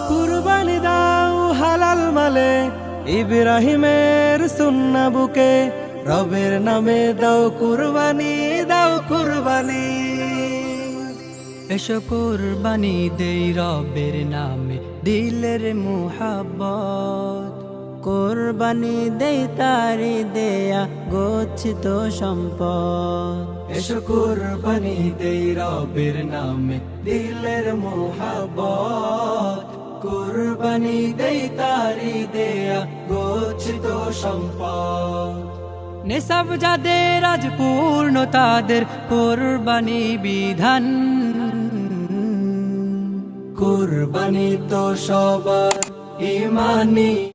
কুরবানি দাও হালাল মালে, ইব্রাহিমের সুন্নাহ বুকে, রবের নামে দাও কুরবানি, দাও কুরবানি। এসো কুরবানি দেই রবের নামে দিলের মুহাব্বত, কুরবানি দেই তারি দেয়া গচ্ছিত সম্পদ। এসো কুরবানি দেই রবের নামে দিলের মুহাব্বত, কুরবানি দেই তারি দেয়া গচ্ছিত সম্পদ। নেশাব যাদের আজ পূর্ণ তাদের কুরবানি বিধান, কুরবানি তো সবার ইমানি।